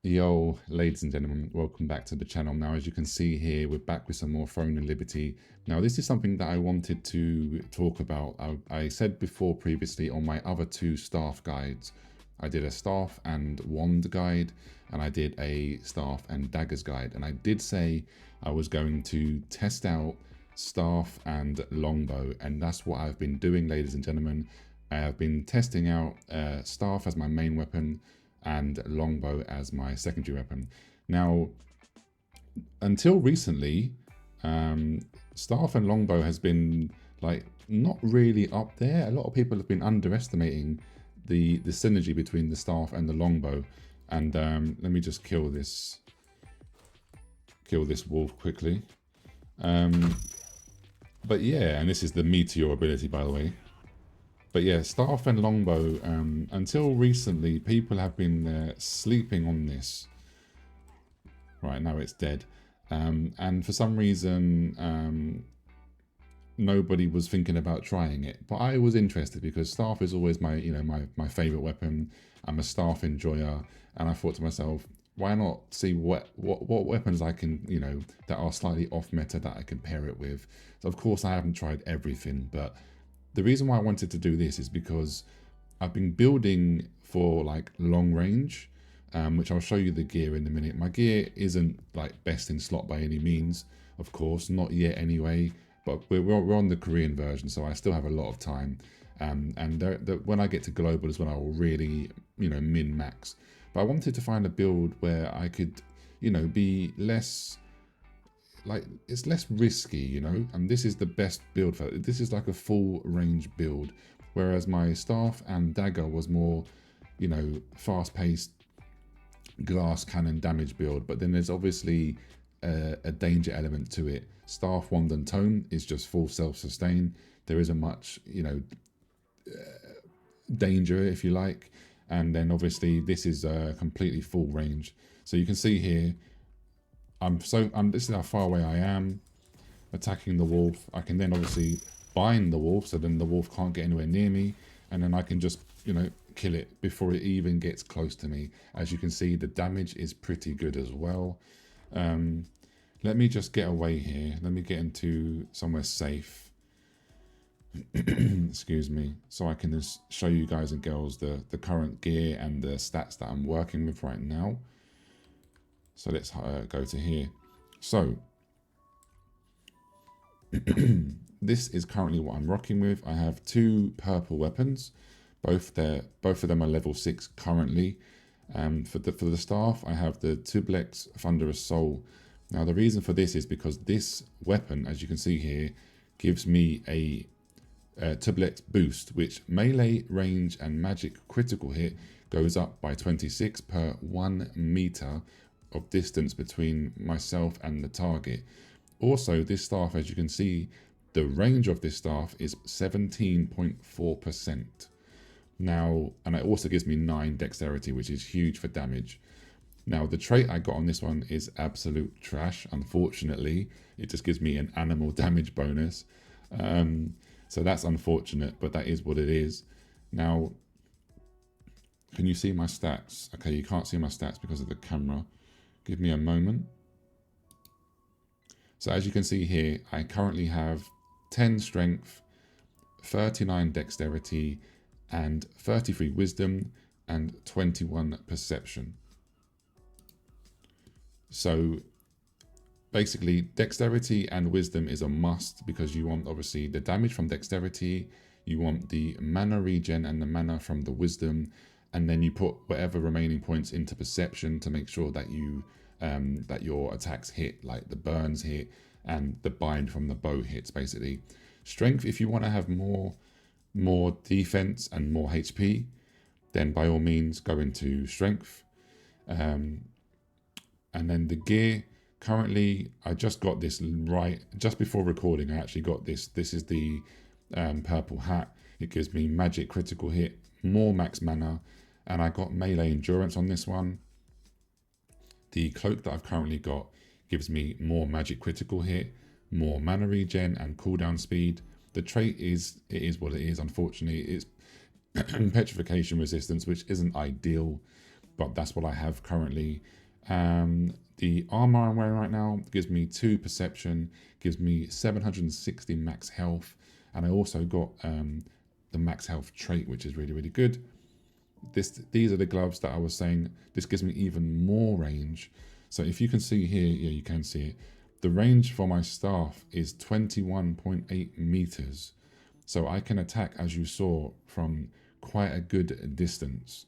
Yo, ladies and gentlemen, welcome back to the channel. Now, as you can see here, we're back with some more Throne and Liberty. Now, this is something that I wanted to talk about. I said before previously on my other two staff guides, I did a staff and wand guide, and I did a staff and daggers guide. And I did say I was going to test out staff and longbow, and that's what I've been doing, ladies and gentlemen. I have been testing out staff as my main weapon and longbow as my secondary weapon. Now, until recently, staff and longbow has been like not really up there. A lot of people have been underestimating the synergy between the staff and the longbow. And let me just kill this wolf quickly. But yeah, and this is the meteor ability, by the way. But yeah, staff and longbow, until recently, people have been sleeping on this. Right, now it's dead. And for some reason, nobody was thinking about trying it. But I was interested because staff is always my, my favorite weapon. I'm a staff enjoyer. And I thought to myself, why not see what weapons I can, that are slightly off meta that I can pair it with. So of course I haven't tried everything, but the reason why I wanted to do this is because I've been building for like long range, which I'll show you the gear in a minute. My gear isn't like best in slot by any means, of course, not yet anyway, but we're on the Korean version, so I still have a lot of time. And when I get to global is when I will really, min max. But I wanted to find a build where I could, be less, like it's less risky, and this is the best build for it. This is like a full range build, whereas my staff and dagger was more, fast paced glass cannon damage build. But then there's obviously a danger element to it. Staff, wand and tome is just full self-sustain. There isn't much, danger, if you like. And then obviously this is completely full range. So you can see here, this is how far away I am attacking the wolf. I can then obviously bind the wolf, so then the wolf can't get anywhere near me, and then I can just, kill it before it even gets close to me. As you can see, the damage is pretty good as well. Let me just get away here. Let me get into somewhere safe. Excuse me, so I can just show you guys and girls the current gear and the stats that I'm working with right now. So let's go to here. So this is currently what I'm rocking with. I have two purple weapons. Both of them are level 6 currently. For the staff, I have the Tublex Thunderous Soul. Now the reason for this is because this weapon, as you can see here, gives me a Tublex boost, which melee, range, and magic critical hit goes up by 26 per 1 meter of distance between myself and the target. Also, this staff, as you can see, the range of this staff is 17.4%. Now, and it also gives me 9 dexterity, which is huge for damage. Now, the trait I got on this one is absolute trash. Unfortunately, it just gives me an animal damage bonus. So that's unfortunate, but that is what it is. Now, can you see my stats? Okay, you can't see my stats because of the camera. Give me a moment. So as you can see here, I currently have 10 strength, 39 dexterity, and 33 wisdom, and 21 perception. So basically, dexterity and wisdom is a must because you want obviously the damage from dexterity, you want the mana regen and the mana from the wisdom, and then you put whatever remaining points into perception to make sure that you that your attacks hit, like the burns hit and the bind from the bow hits. Basically, strength, if you want to have more defense and more HP, then by all means go into strength. And then the gear, currently I just got this right just before recording. I actually got this. This is the purple hat. It gives me magic critical hit, more max mana, and I got melee endurance on this one. The cloak that I've currently got gives me more magic critical hit, more mana regen and cooldown speed. The trait is what it is. Unfortunately, it's petrification resistance, which isn't ideal. but that's what I have currently. The armor I'm wearing right now gives me 2 perception, gives me 760 max health, and I also got the max health trait, which is really, really good. These are the gloves that I was saying. This gives me even more range. So if you can see here, yeah, you can see it. The range for my staff is 21.8 meters. So I can attack, as you saw, from quite a good distance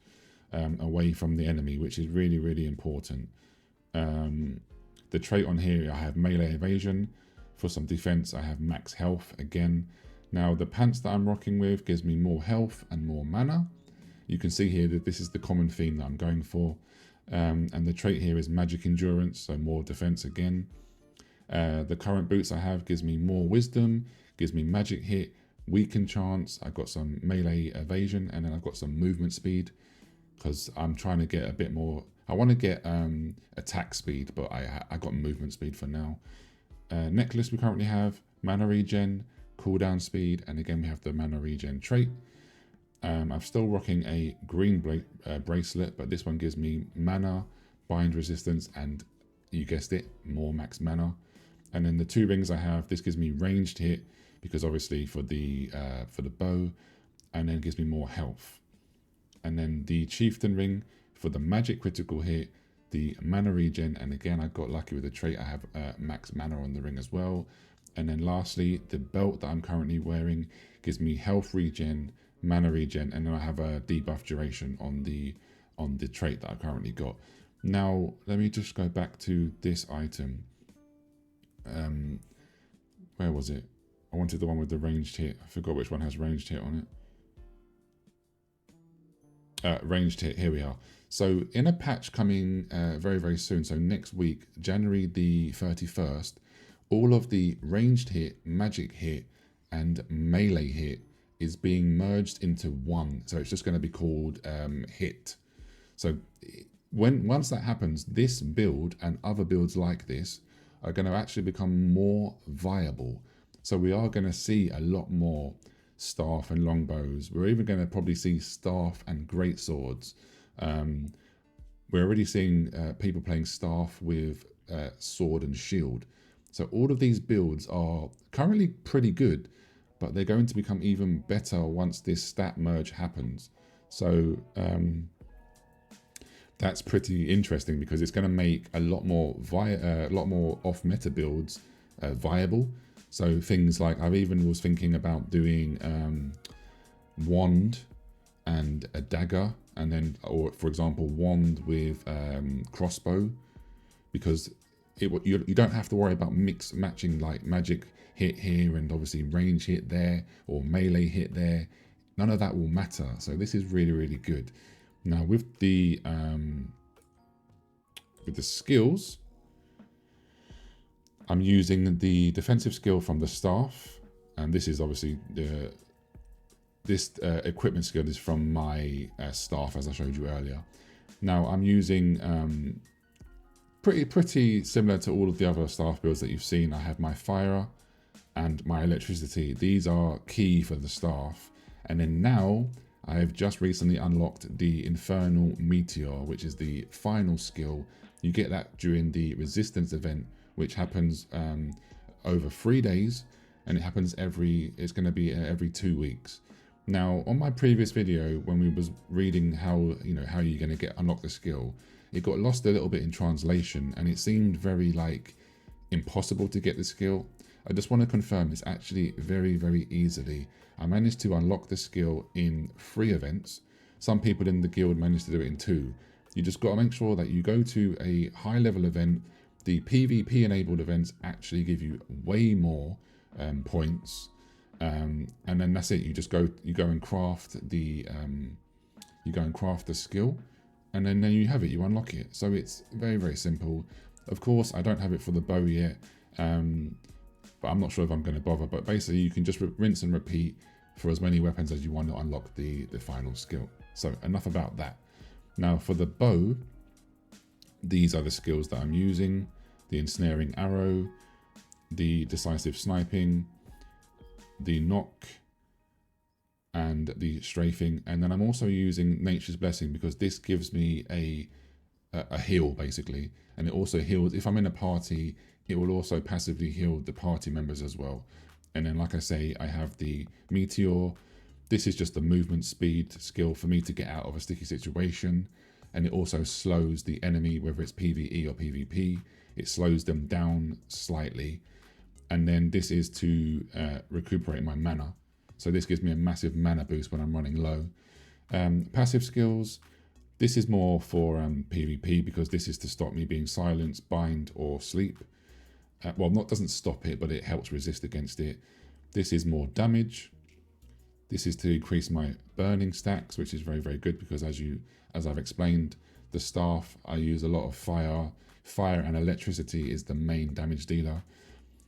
away from the enemy, which is really, really important. The trait on here, I have melee evasion. For some defense, I have max health again. Now, the pants that I'm rocking with gives me more health and more mana. You can see here that this is the common theme that I'm going for. And the trait here is magic endurance, so more defense again. The current boots I have gives me more wisdom, gives me magic hit, weaken chance. I've got some melee evasion, and then I've got some movement speed because I'm trying to get a bit more. I want to get attack speed, but I got movement speed for now. Necklace we currently have mana regen, cooldown speed, and again we have the mana regen trait. I'm still rocking a green bracelet, but this one gives me mana, bind resistance, and you guessed it, more max mana. And then the 2 rings I have, this gives me ranged hit, because obviously for the bow, and then gives me more health. And then the chieftain ring for the magic critical hit, the mana regen, and again I got lucky with the trait. I have max mana on the ring as well. And then lastly, the belt that I'm currently wearing gives me health regen, mana regen, and then I have a debuff duration on the trait that I currently got. Now let me just go back to this item. Where was it? I wanted the one with the ranged hit. I forgot which one has ranged hit on it. Ranged hit, here we are. So in a patch coming very, very soon, so next week, January the 31st, all of the ranged hit, magic hit, and melee hit is being merged into one. So it's just going to be called hit. So once that happens, this build and other builds like this are going to actually become more viable. So we are going to see a lot more staff and longbows. We're even going to probably see staff and greatswords. We're already seeing people playing staff with sword and shield. So all of these builds are currently pretty good, but they're going to become even better once this stat merge happens. So that's pretty interesting because it's going to make a lot more off-meta builds viable. So things like, I even was thinking about doing wand and a dagger, and then, or for example, wand with crossbow, because you don't have to worry about matching like magic hit here and obviously range hit there or melee hit there. None of that will matter. So this is really, really good. Now with the skills, I'm using the defensive skill from the staff, and this is obviously this equipment skill is from my staff, as I showed you earlier. Now I'm using pretty similar to all of the other staff builds that you've seen. I have my fire and my electricity. These are key for the staff. And then now I have just recently unlocked the Infernal Meteor, which is the final skill. You get that during the resistance event, which happens over 3 days, and it happens it's going to be every 2 weeks. Now, on my previous video, when we was reading how you're going to unlock the skill, it got lost a little bit in translation, and it seemed very like impossible to get the skill. I just want to confirm it's actually very, very easily. I managed to unlock the skill in 3 events. Some people in the guild managed to do it in 2. You just got to make sure that you go to a high level event. The PvP enabled events actually give you way more points, and then that's it. You go and craft the skill, and then there you have it. You unlock it. So it's very, very simple. Of course, I don't have it for the bow yet, but I'm not sure if I'm going to bother. But basically, you can just rinse and repeat for as many weapons as you want to unlock the final skill. So enough about that. Now for the bow, these are the skills that I'm using: the ensnaring arrow, the decisive sniping, the knock, and the strafing. And then I'm also using Nature's Blessing because this gives me a heal basically. And it also heals, if I'm in a party, it will also passively heal the party members as well. And then, like I say, I have the Meteor. This is just the movement speed skill for me to get out of a sticky situation. And it also slows the enemy, whether it's PvE or PvP. It slows them down slightly. And then this is to recuperate my mana. So this gives me a massive mana boost when I'm running low. Passive skills. This is more for PvP because this is to stop me being silenced, bind, or sleep. Well, doesn't stop it, but it helps resist against it. This is more damage. This is to increase my burning stacks, which is very, very good because as I've explained, the staff, I use a lot of fire. Fire and electricity is the main damage dealer.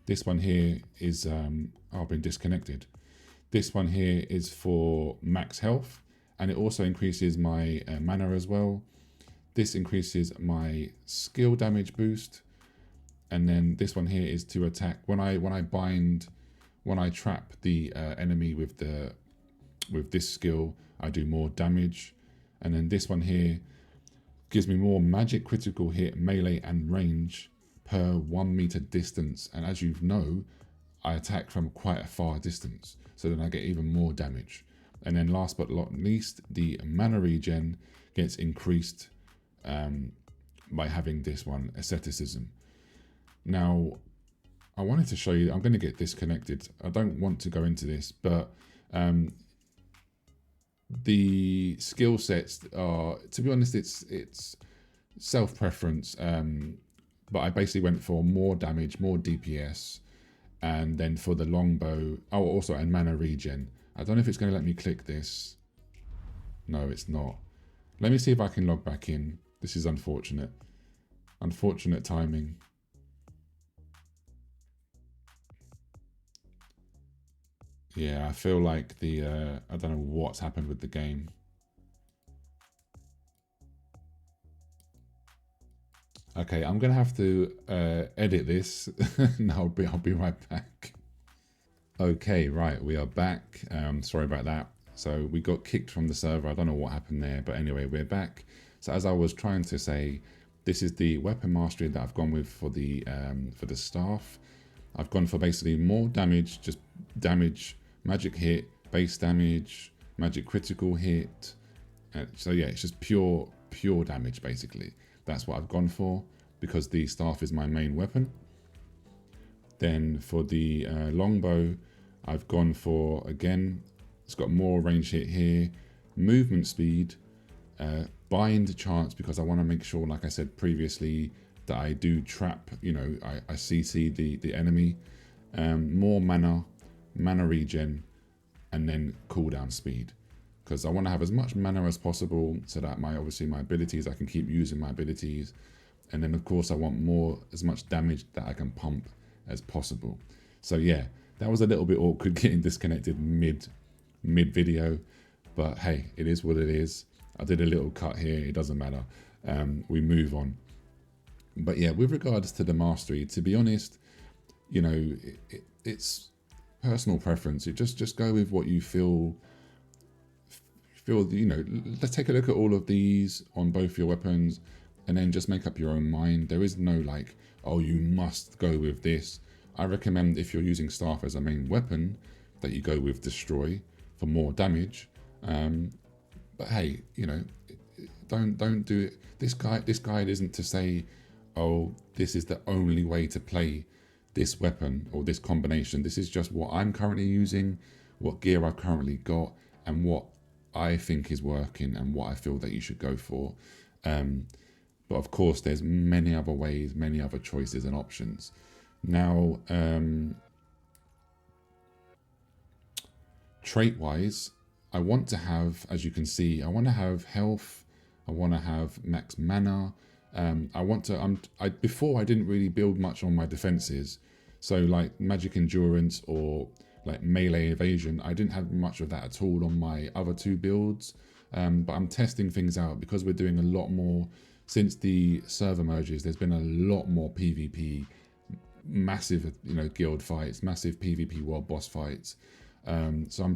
This one here is, I've been disconnected. This one here is for max health, and it also increases my mana as well. This increases my skill damage boost. And then this one here is to attack when I trap the enemy with this skill, I do more damage. And then this one here gives me more magic critical hit, melee, and range per 1 meter distance. And as you know, I attack from quite a far distance, so then I get even more damage. And then last but not least, the mana regen gets increased by having this one, asceticism. Now, I wanted to show you, I'm going to get disconnected. I don't want to go into this, but the skill sets are, to be honest, it's self-preference. But I basically went for more damage, more DPS, and then for the longbow, oh, also, and mana regen. I don't know if it's going to let me click this. No, it's not. Let me see if I can log back in. This is unfortunate. Unfortunate timing. Yeah, I feel like I don't know what's happened with the game. Okay, I'm gonna have to edit this. And I'll be right back. Okay, right, we are back. Sorry about that. So we got kicked from the server. I don't know what happened there, but anyway, we're back. So as I was trying to say, this is the weapon mastery that I've gone with for the staff. I've gone for basically more damage, just damage, magic hit, base damage, magic critical hit. So yeah, it's just pure damage basically. That's what I've gone for because the staff is my main weapon. Then for the longbow, I've gone for, again, it's got more range hit here, movement speed, bind chance because I want to make sure, like I said previously, that I do trap, you know, I CC the enemy, more mana regen, and then cooldown speed. Because I want to have as much mana as possible so that obviously my abilities, I can keep using my abilities. And then of course I want as much damage that I can pump as possible. So yeah, that was a little bit awkward getting disconnected mid video, but hey, it is what it is. I did a little cut here, it doesn't matter. We move on. But yeah, with regards to the mastery, to be honest, you know, it's personal preference. You just go with what you feel, you know. Let's take a look at all of these on both your weapons and then just make up your own mind. There is no like, oh, you must go with this. I recommend if you're using staff as a main weapon that you go with destroy for more damage. But hey, you know, don't do it. This guide isn't to say, oh, this is the only way to play this weapon or this combination. This is just what I'm currently using, what gear I've currently got, and what I think is working and what I feel that you should go for. But of course, there's many other ways, many other choices and options. Now, trait-wise, I want to have, as you can see, I want to have health. I want to have max mana. I want to. Before I didn't really build much on my defenses, so like magic endurance or like melee evasion. I didn't have much of that at all on my other two builds. But I'm testing things out because we're doing a lot more since the server merges. There's been a lot more PvP, massive, you know, guild fights, massive PvP world boss fights. So I'm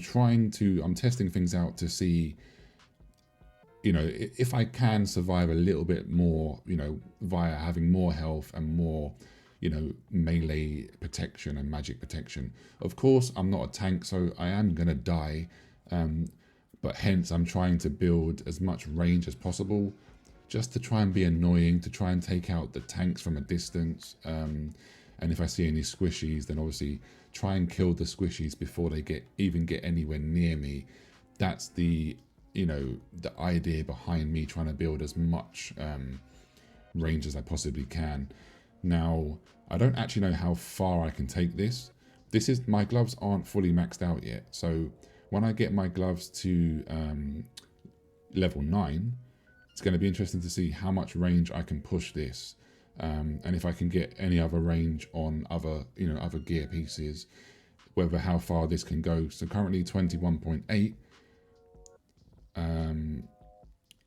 testing things out to see, you know, if I can survive a little bit more, you know, via having more health and more, you know, melee protection and magic protection. Of course, I'm not a tank, so I am going to die. But hence, I'm trying to build as much range as possible, just to try and be annoying, to try and take out the tanks from a distance. And if I see any squishies, then obviously try and kill the squishies before they even get anywhere near me. That's the, you know, the idea behind me trying to build as much range as I possibly can. Now, I don't actually know how far I can take this. My gloves aren't fully maxed out yet. So when I get my gloves to level 9, it's going to be interesting to see how much range I can push this. And if I can get any other range on other gear pieces, how far this can go. So currently 21.8.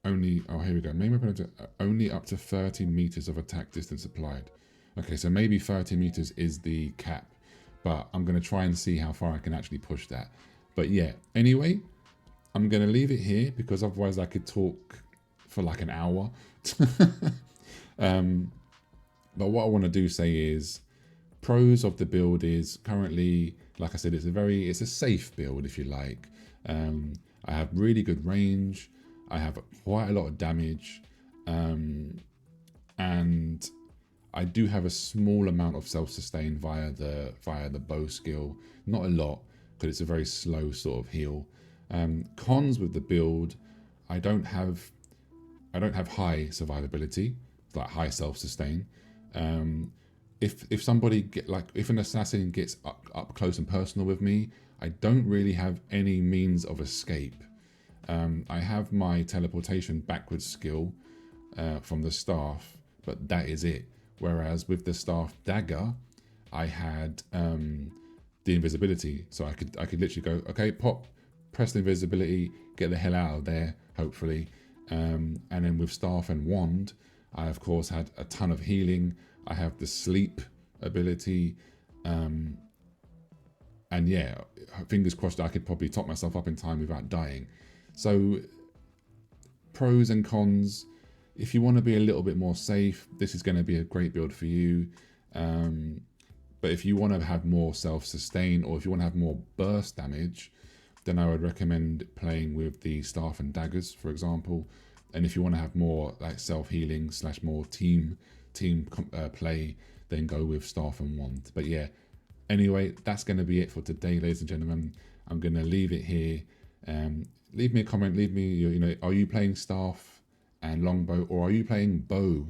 Here we go. Main weapon only up to 30 meters of attack distance applied. Okay, so maybe 30 meters is the cap, but I'm going to try and see how far I can actually push that. But yeah, anyway, I'm going to leave it here because otherwise I could talk for like an hour. But what I want to say is pros of the build is currently, like I said, it's a safe build, if you like. I have really good range. I have quite a lot of damage. And I do have a small amount of self-sustain via the bow skill. Not a lot, because it's a very slow sort of heal. Cons with the build, I don't have high survivability, like high self-sustain. If an assassin gets up close and personal with me, I don't really have any means of escape. I have my teleportation backwards skill from the staff, but that is it. Whereas with the staff dagger, I had the invisibility, so I could literally go, okay, pop, press the invisibility, get the hell out of there, hopefully. And then with staff and wand, I of course had a ton of healing. I have the sleep ability, and yeah, fingers crossed I could probably top myself up in time without dying. So pros and cons. If you want to be a little bit more safe, this is going to be a great build for you. But if you want to have more self-sustain, or if you want to have more burst damage, then I would recommend playing with the staff and daggers, for example. And if you want to have more like self-healing / more team play, then go with staff and wand. But yeah, anyway, that's going to be it for today, ladies and gentlemen. I'm going to leave it here. Leave me a comment. Leave me, are you playing staff and longbow, or are you playing bow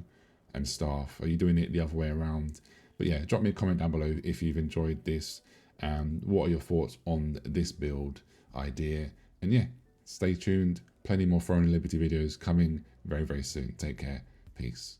and staff? Are you doing it the other way around? But yeah, drop me a comment down below if you've enjoyed this. What are your thoughts on this build idea? And yeah, stay tuned. Plenty more Throne and Liberty videos coming very, very soon. Take care. Peace.